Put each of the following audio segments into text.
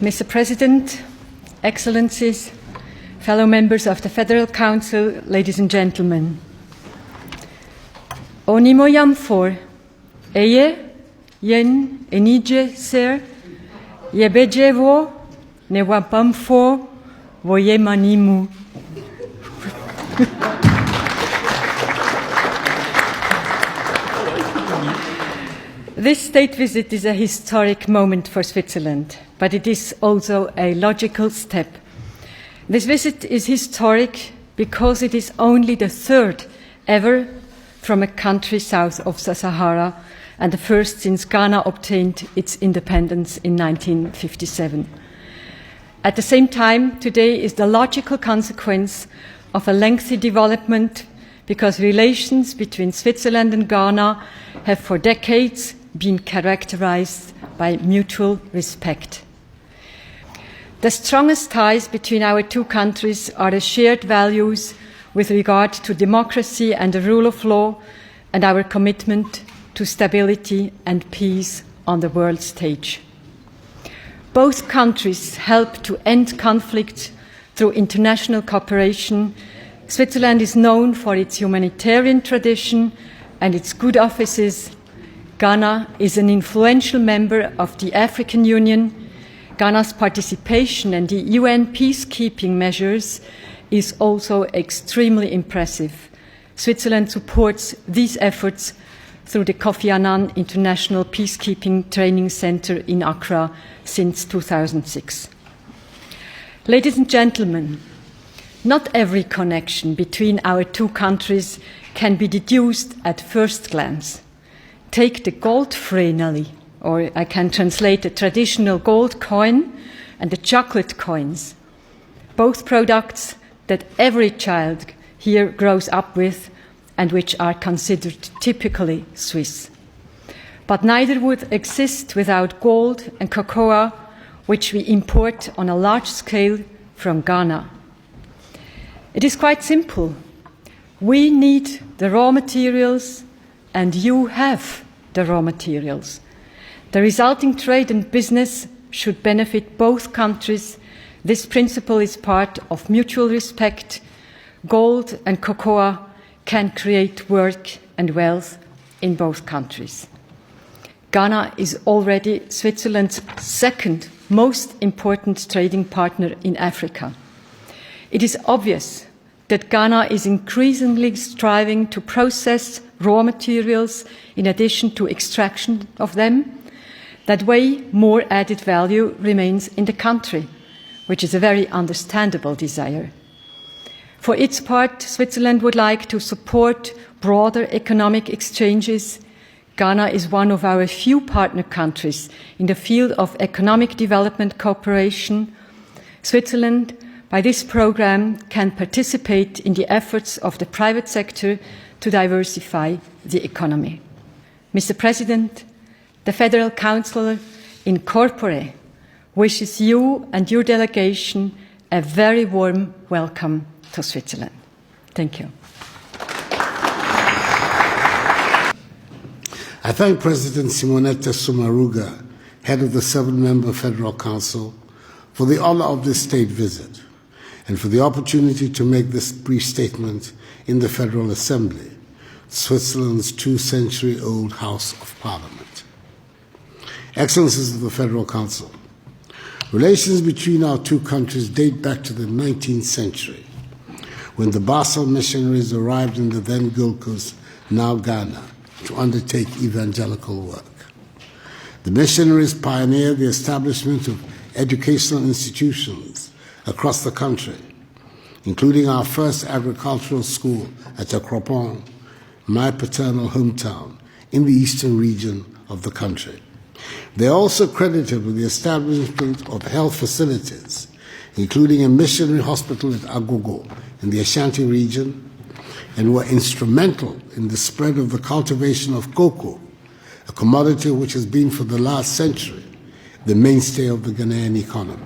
Mr. President, Excellencies, fellow members of the Federal Council, ladies and gentlemen. Onimoyam for eye yen enije ser yebejevo newapamfo voyemanimu. This state visit is a historic moment for Switzerland, but it is also a logical step. This visit is historic because it is only the third ever from a country south of the Sahara and the first since Ghana obtained its independence in 1957. At the same time, today is the logical consequence of a lengthy development because relations between Switzerland and Ghana have for decades been characterized by mutual respect. The strongest ties between our two countries are the shared values with regard to democracy and the rule of law and our commitment to stability and peace on the world stage. Both countries help to end conflict through international cooperation. Switzerland is known for its humanitarian tradition and its good offices. Ghana is an influential member of the African Union. Ghana's participation in the UN peacekeeping measures is also extremely impressive. Switzerland supports these efforts through the Kofi Annan International Peacekeeping Training Center in Accra since 2006. Ladies and gentlemen, not every connection between our two countries can be deduced at first glance. Take the gold freneli, or I can translate the traditional gold coin and the chocolate coins, both products that every child here grows up with and which are considered typically Swiss. But neither would exist without gold and cocoa, which we import on a large scale from Ghana. It is quite simple. We need the raw materials, and you have the raw materials. The resulting trade and business should benefit both countries. This principle is part of mutual respect. Gold and cocoa can create work and wealth in both countries. Ghana is already Switzerland's second most important trading partner in Africa. It is obvious that Ghana is increasingly striving to process raw materials in addition to extraction of them. That way, more added value remains in the country, which is a very understandable desire. For its part, Switzerland would like to support broader economic exchanges. Ghana is one of our few partner countries in the field of economic development cooperation. Switzerland, by this program, can participate in the efforts of the private sector to diversify the economy. Mr. President, the Federal Council in corpore wishes you and your delegation a very warm welcome to Switzerland. Thank you. I thank President Simonetta Sommaruga, head of the 7-member Federal Council, for the honor of this state visit and for the opportunity to make this brief statement in the Federal Assembly, Switzerland's 2-century-old House of Parliament. Excellencies of the Federal Council, relations between our two countries date back to the 19th century, when the Basel missionaries arrived in the then Gold Coast, now Ghana, to undertake evangelical work. The missionaries pioneered the establishment of educational institutions across the country, including our first agricultural school at Akropong, my paternal hometown, in the eastern region of the country. They are also credited with the establishment of health facilities, including a missionary hospital at Agogo in the Ashanti region, and were instrumental in the spread of the cultivation of cocoa, a commodity which has been for the last century the mainstay of the Ghanaian economy.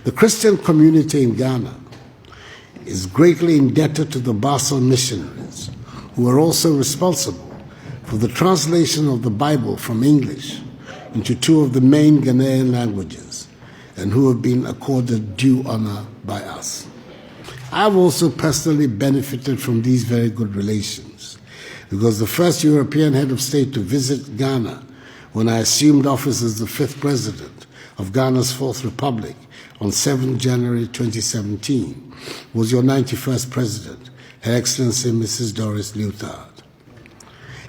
The Christian community in Ghana is greatly indebted to the Basel missionaries, who are also responsible for the translation of the Bible from English into 2 of the main Ghanaian languages, and who have been accorded due honor by us. I've also personally benefited from these very good relations, because the first European head of state to visit Ghana when I assumed office as the 5th president of Ghana's 4th Republic on 7 January 2017 was your 91st president, Her Excellency Mrs. Doris Leuthard.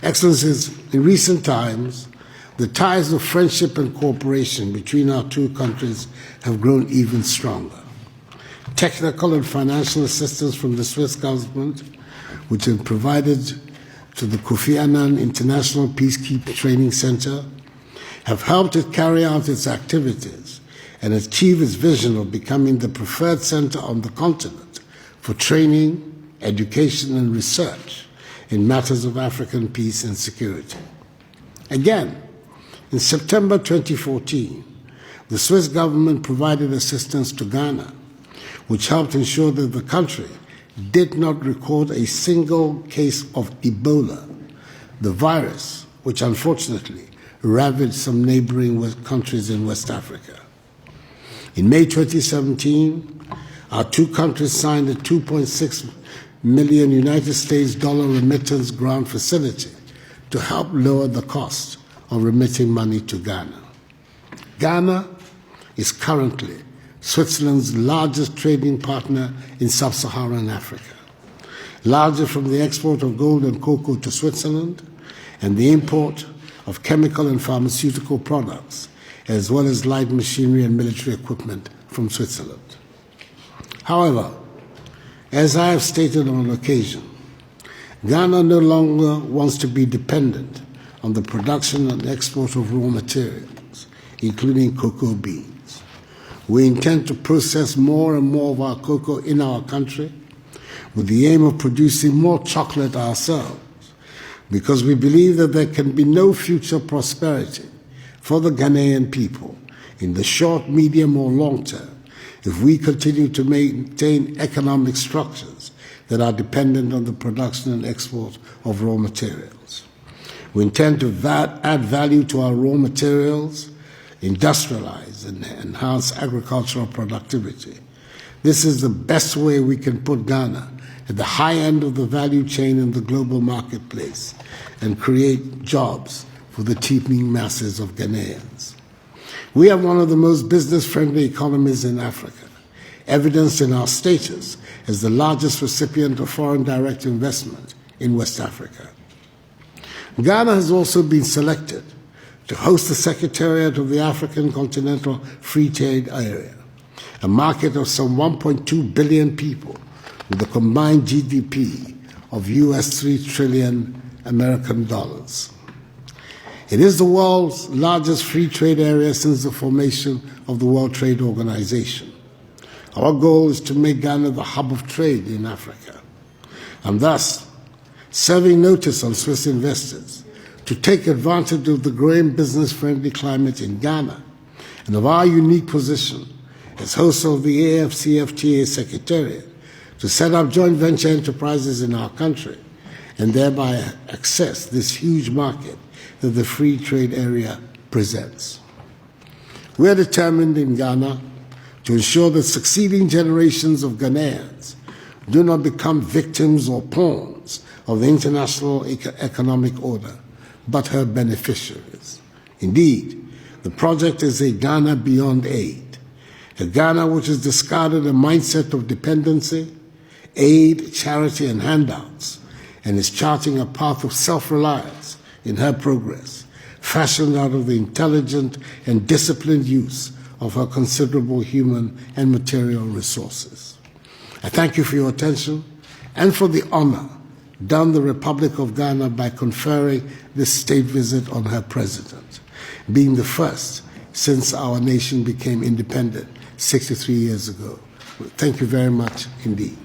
Excellencies, in recent times, the ties of friendship and cooperation between our two countries have grown even stronger. Technical and financial assistance from the Swiss government, which has provided to the Kofi Annan International Peacekeeping Training Center, have helped it carry out its activities and achieve its vision of becoming the preferred center on the continent for training, education, and research in matters of African peace and security. Again, in September 2014, the Swiss government provided assistance to Ghana, which helped ensure that the country did not record a single case of Ebola, the virus which unfortunately ravaged some neighboring countries in West Africa. In May 2017, our two countries signed a $2.6 million United States remittance grant facility to help lower the cost of remitting money to Ghana. Ghana is currently Switzerland's largest trading partner in Sub-Saharan Africa, larger from the export of gold and cocoa to Switzerland and the import of chemical and pharmaceutical products, as well as light machinery and military equipment from Switzerland. However, as I have stated on occasion, Ghana no longer wants to be dependent on the production and export of raw materials, including cocoa beans. We intend to process more and more of our cocoa in our country with the aim of producing more chocolate ourselves, because we believe that there can be no future prosperity for the Ghanaian people in the short, medium, or long term if we continue to maintain economic structures that are dependent on the production and export of raw materials. We intend to add value to our raw materials, industrialize and enhance agricultural productivity. This is the best way we can put Ghana at the high end of the value chain in the global marketplace and create jobs for the teeming masses of Ghanaians. We have one of the most business-friendly economies in Africa, evidenced in our status as the largest recipient of foreign direct investment in West Africa. Ghana has also been selected to host the Secretariat of the African Continental Free Trade Area, a market of some 1.2 billion people with a combined GDP of US 3 trillion American dollars. It is the world's largest free trade area since the formation of the World Trade Organization. Our goal is to make Ghana the hub of trade in Africa, and thus serving notice on Swiss investors to take advantage of the growing business-friendly climate in Ghana and of our unique position as host of the AFCFTA Secretariat to set up joint venture enterprises in our country and thereby access this huge market that the free trade area presents. We are determined in Ghana to ensure that succeeding generations of Ghanaians do not become victims or pawns of the international economic order, but her beneficiaries. Indeed, the project is a Ghana beyond aid, a Ghana which has discarded a mindset of dependency, aid, charity, and handouts, and is charting a path of self-reliance in her progress, fashioned out of the intelligent and disciplined use of her considerable human and material resources. I thank you for your attention and for the honor done the Republic of Ghana by conferring this state visit on her president, being the first since our nation became independent 63 years ago. Thank you very much indeed.